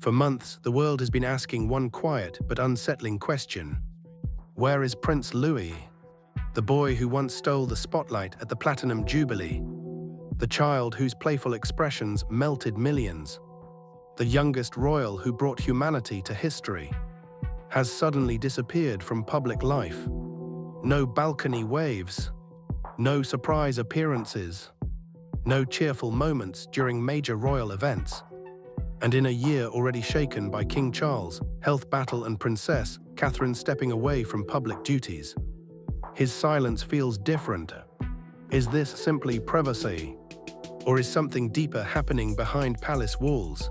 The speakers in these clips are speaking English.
For months, the world has been asking one quiet but unsettling question. Where is Prince Louie? The boy who once stole the spotlight at the Platinum Jubilee. The child whose playful expressions melted millions. The youngest royal who brought humanity to history. Has suddenly disappeared from public life. No balcony waves. No surprise appearances. No cheerful moments during major royal events. And in a year already shaken by King Charles' health battle and Princess Catherine stepping away from public duties, his silence feels different. Is this simply privacy? Or is something deeper happening behind palace walls?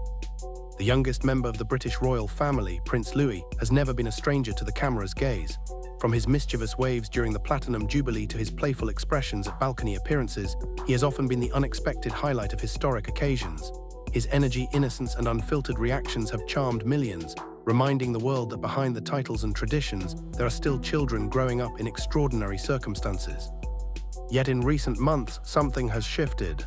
The youngest member of the British royal family, Prince Louis, has never been a stranger to the camera's gaze. From his mischievous waves during the Platinum Jubilee to his playful expressions at balcony appearances, he has often been the unexpected highlight of historic occasions. His energy, innocence, and unfiltered reactions have charmed millions, reminding the world that behind the titles and traditions, there are still children growing up in extraordinary circumstances. Yet in recent months, something has shifted.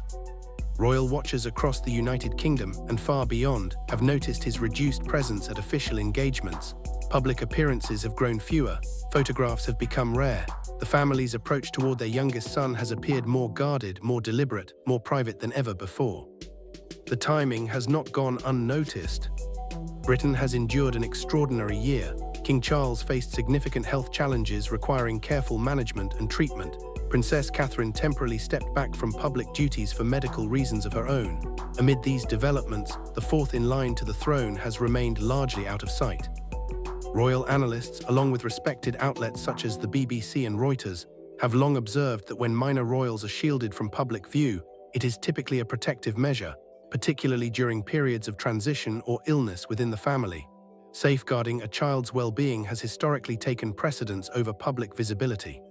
Royal watchers across the United Kingdom and far beyond have noticed his reduced presence at official engagements. Public appearances have grown fewer, photographs have become rare. The family's approach toward their youngest son has appeared more guarded, more deliberate, more private than ever before. The timing has not gone unnoticed. Britain has endured an extraordinary year. King Charles faced significant health challenges requiring careful management and treatment. Princess Catherine temporarily stepped back from public duties for medical reasons of her own. Amid these developments, the fourth in line to the throne has remained largely out of sight. Royal analysts, along with respected outlets such as the BBC and Reuters, have long observed that when minor royals are shielded from public view, it is typically a protective measure, particularly during periods of transition or illness within the family. Safeguarding a child's well-being has historically taken precedence over public visibility.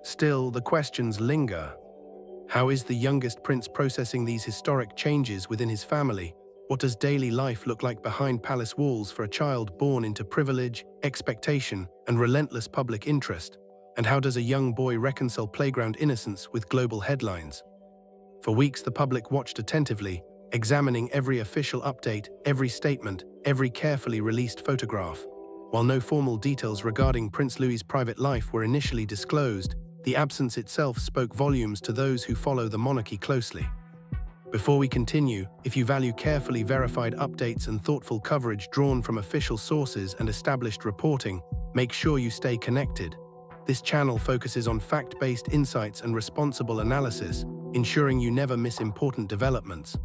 Still, the questions linger. How is the youngest prince processing these historic changes within his family? What does daily life look like behind palace walls for a child born into privilege, expectation, and relentless public interest? And how does a young boy reconcile playground innocence with global headlines? For weeks, the public watched attentively, examining every official update, every statement, every carefully released photograph. While no formal details regarding Prince Louis's private life were initially disclosed, the absence itself spoke volumes to those who follow the monarchy closely. Before we continue, if you value carefully verified updates and thoughtful coverage drawn from official sources and established reporting, make sure you stay connected. This channel focuses on fact-based insights and responsible analysis, ensuring you never miss important developments.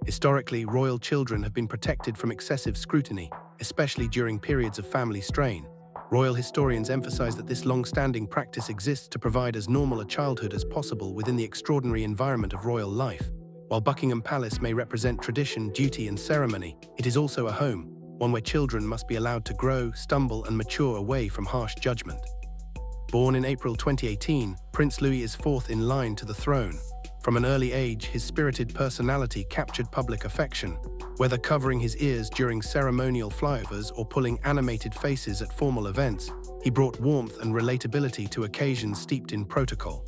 Historically, royal children have been protected from excessive scrutiny, especially during periods of family strain. Royal historians emphasize that this long-standing practice exists to provide as normal a childhood as possible within the extraordinary environment of royal life. While Buckingham Palace may represent tradition, duty, and ceremony, it is also a home, one where children must be allowed to grow, stumble, and mature away from harsh judgment. Born in April 2018, Prince Louis is fourth in line to the throne. From an early age, his spirited personality captured public affection. Whether covering his ears during ceremonial flyovers or pulling animated faces at formal events, he brought warmth and relatability to occasions steeped in protocol.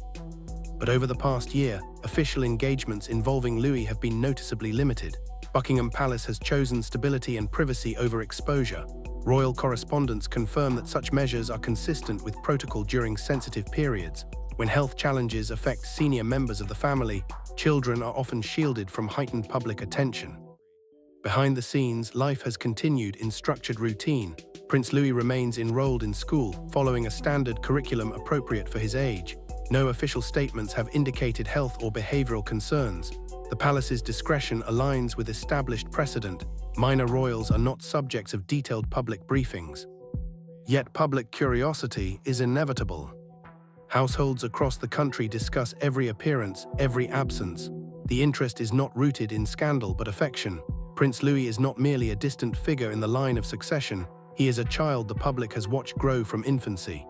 But over the past year, official engagements involving Louis have been noticeably limited. Buckingham Palace has chosen stability and privacy over exposure. Royal correspondents confirm that such measures are consistent with protocol during sensitive periods. When health challenges affect senior members of the family, children are often shielded from heightened public attention. Behind the scenes, life has continued in structured routine. Prince Louis remains enrolled in school, following a standard curriculum appropriate for his age. No official statements have indicated health or behavioral concerns. The palace's discretion aligns with established precedent. Minor royals are not subjects of detailed public briefings. Yet public curiosity is inevitable. Households across the country discuss every appearance, every absence. The interest is not rooted in scandal but affection. Prince Louis is not merely a distant figure in the line of succession, he is a child the public has watched grow from infancy.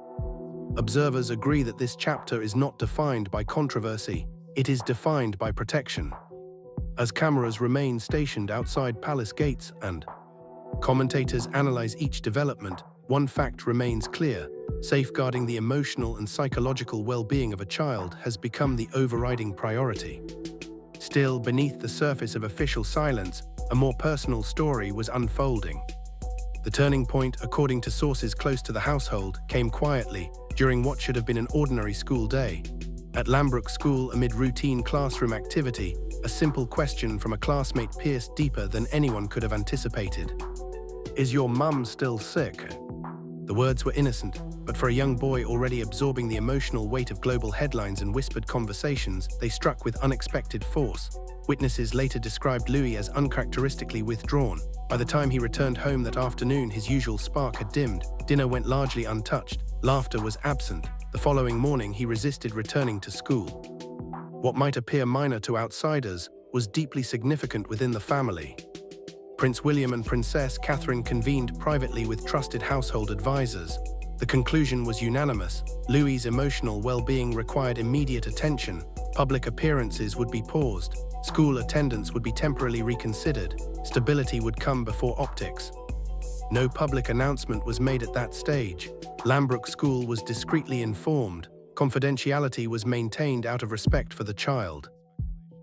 Observers agree that this chapter is not defined by controversy, it is defined by protection. As cameras remain stationed outside palace gates and commentators analyze each development, one fact remains clear: safeguarding the emotional and psychological well-being of a child has become the overriding priority. Still, beneath the surface of official silence, a more personal story was unfolding. The turning point, according to sources close to the household, came quietly during what should have been an ordinary school day. At Lambrook School, amid routine classroom activity, a simple question from a classmate pierced deeper than anyone could have anticipated. "Is your mum still sick?" The words were innocent, but for a young boy already absorbing the emotional weight of global headlines and whispered conversations, they struck with unexpected force. Witnesses later described Louie as uncharacteristically withdrawn. By the time he returned home that afternoon, his usual spark had dimmed, dinner went largely untouched, laughter was absent. The following morning, he resisted returning to school. What might appear minor to outsiders was deeply significant within the family. Prince William and Princess Catherine convened privately with trusted household advisors. The conclusion was unanimous. Louie's emotional well-being required immediate attention. Public appearances would be paused. School attendance would be temporarily reconsidered. Stability would come before optics. No public announcement was made at that stage. Lambrook School was discreetly informed. Confidentiality was maintained out of respect for the child.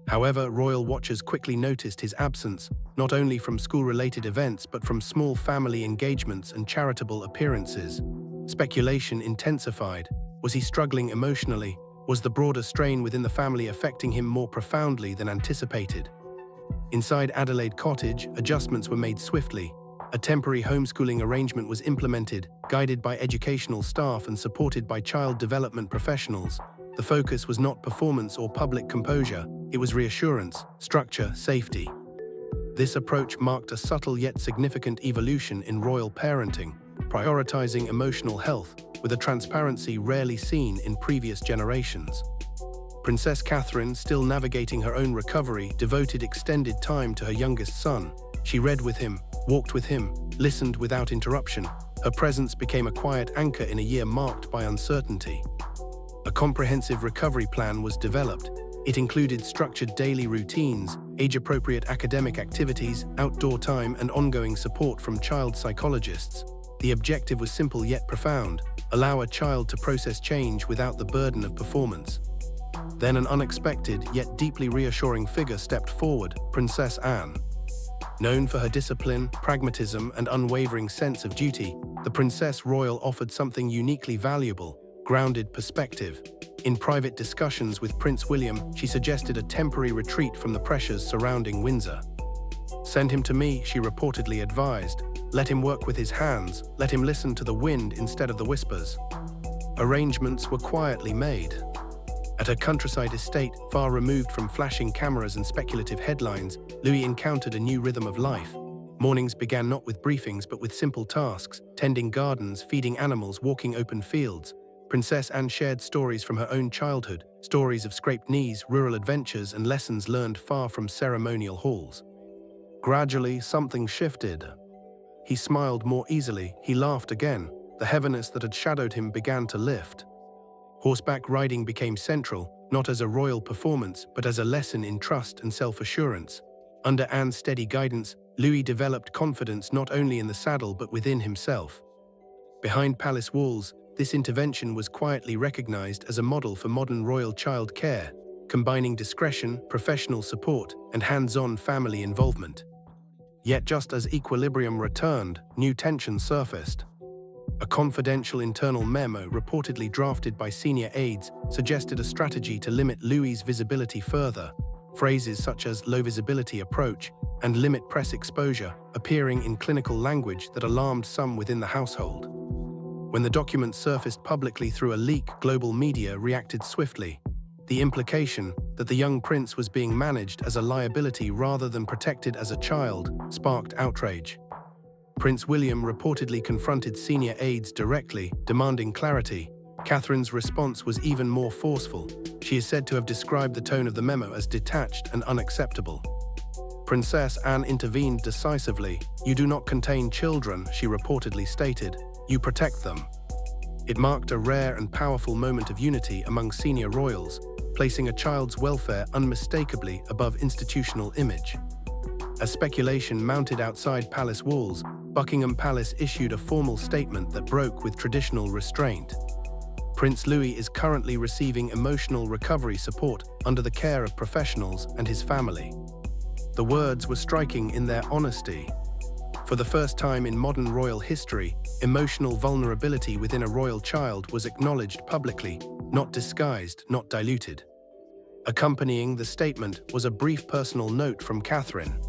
However, royal watchers quickly noticed his absence, not only from school-related events but from small family engagements and charitable appearances. Speculation intensified. Was he struggling emotionally? Was the broader strain within the family affecting him more profoundly than anticipated? Inside Adelaide Cottage, adjustments were made swiftly. A temporary homeschooling arrangement was implemented, guided by educational staff and supported by child development professionals. The focus was not performance or public composure, it was reassurance, structure, safety. This approach marked a subtle yet significant evolution in royal parenting, prioritizing emotional health with a transparency rarely seen in previous generations. Princess Catherine, still navigating her own recovery, devoted extended time to her youngest son. She read with him, walked with him, listened without interruption. Her presence became a quiet anchor in a year marked by uncertainty. A comprehensive recovery plan was developed. It included structured daily routines, age-appropriate academic activities, outdoor time, and ongoing support from child psychologists. The objective was simple yet profound: allow a child to process change without the burden of performance. Then an unexpected yet deeply reassuring figure stepped forward, Princess Anne. Known for her discipline, pragmatism, and unwavering sense of duty, the Princess Royal offered something uniquely valuable: grounded perspective. In private discussions with Prince William, she suggested a temporary retreat from the pressures surrounding Windsor. "Send him to me," she reportedly advised. "Let him work with his hands, let him listen to the wind instead of the whispers." Arrangements were quietly made. At her countryside estate, far removed from flashing cameras and speculative headlines, Louie encountered a new rhythm of life. Mornings began not with briefings but with simple tasks: tending gardens, feeding animals, walking open fields. Princess Anne shared stories from her own childhood, stories of scraped knees, rural adventures, and lessons learned far from ceremonial halls. Gradually, something shifted. He smiled more easily, he laughed again. The heaviness that had shadowed him began to lift. Horseback riding became central, not as a royal performance, but as a lesson in trust and self-assurance. Under Anne's steady guidance, Louis developed confidence not only in the saddle but within himself. Behind palace walls, this intervention was quietly recognized as a model for modern royal child care, combining discretion, professional support, and hands-on family involvement. Yet just as equilibrium returned, new tensions surfaced. A confidential internal memo reportedly drafted by senior aides suggested a strategy to limit Louis's visibility further. Phrases such as low visibility approach and limit press exposure appearing in clinical language that alarmed some within the household. When the document surfaced publicly through a leak, global media reacted swiftly. The implication that the young prince was being managed as a liability rather than protected as a child sparked outrage. Prince William reportedly confronted senior aides directly, demanding clarity. Catherine's response was even more forceful. She is said to have described the tone of the memo as detached and unacceptable. Princess Anne intervened decisively. "You do not contain children," she reportedly stated. "You protect them." It marked a rare and powerful moment of unity among senior royals, placing a child's welfare unmistakably above institutional image. As speculation mounted outside palace walls, Buckingham Palace issued a formal statement that broke with traditional restraint. Prince Louis is currently receiving emotional recovery support under the care of professionals and his family. The words were striking in their honesty. For the first time in modern royal history, emotional vulnerability within a royal child was acknowledged publicly, not disguised, not diluted. Accompanying the statement was a brief personal note from Catherine.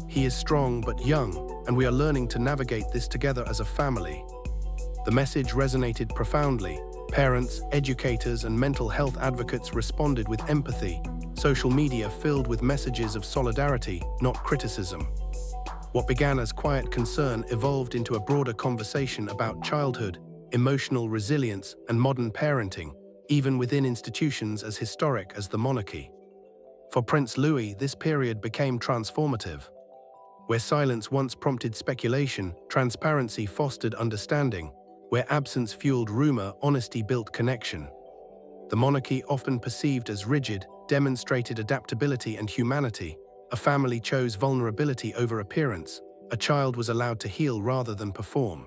"He is strong but young, and we are learning to navigate this together as a family." The message resonated profoundly. Parents, educators, and mental health advocates responded with empathy. Social media filled with messages of solidarity, not criticism. What began as quiet concern evolved into a broader conversation about childhood, emotional resilience, and modern parenting, even within institutions as historic as the monarchy. For Prince Louis, this period became transformative. Where silence once prompted speculation, transparency fostered understanding. Where absence fueled rumor, honesty built connection. The monarchy, often perceived as rigid, demonstrated adaptability and humanity. A family chose vulnerability over appearance. A child was allowed to heal rather than perform.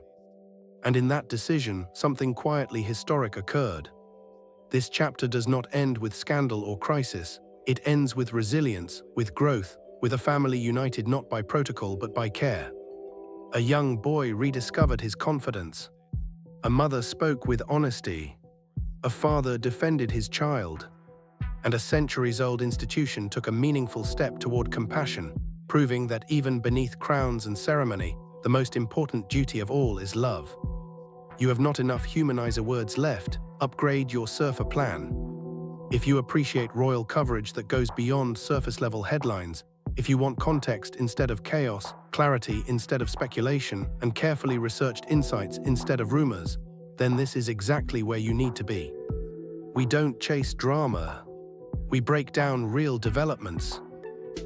And in that decision, something quietly historic occurred. This chapter does not end with scandal or crisis. It ends with resilience, with growth, with a family united not by protocol but by care. A young boy rediscovered his confidence. A mother spoke with honesty. A father defended his child. And a centuries-old institution took a meaningful step toward compassion, proving that even beneath crowns and ceremony, the most important duty of all is love. You have not enough humanizer words left. Upgrade your surfer plan. If you appreciate royal coverage that goes beyond surface-level headlines, if you want context instead of chaos, clarity instead of speculation, and carefully researched insights instead of rumors, then this is exactly where you need to be. We don't chase drama. We break down real developments.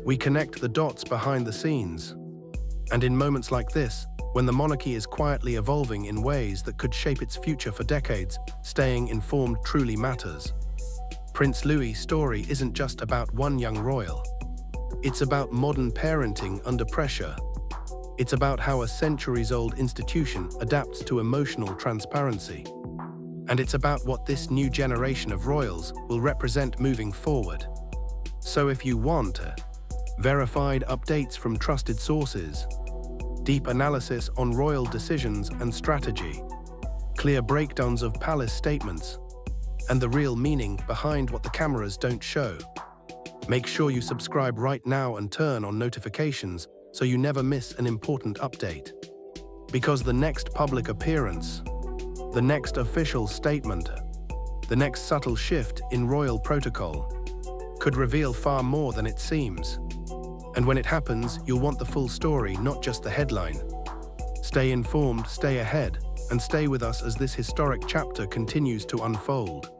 We connect the dots behind the scenes. And in moments like this, when the monarchy is quietly evolving in ways that could shape its future for decades, staying informed truly matters. Prince Louis' story isn't just about one young royal. It's about modern parenting under pressure. It's about how a centuries-old institution adapts to emotional transparency. And it's about what this new generation of royals will represent moving forward. So if you want verified updates from trusted sources, deep analysis on royal decisions and strategy, clear breakdowns of palace statements, and the real meaning behind what the cameras don't show, make sure you subscribe right now and turn on notifications so you never miss an important update. Because the next public appearance, the next official statement, the next subtle shift in royal protocol could reveal far more than it seems. And when it happens, you'll want the full story, not just the headline. Stay informed, stay ahead, and stay with us as this historic chapter continues to unfold.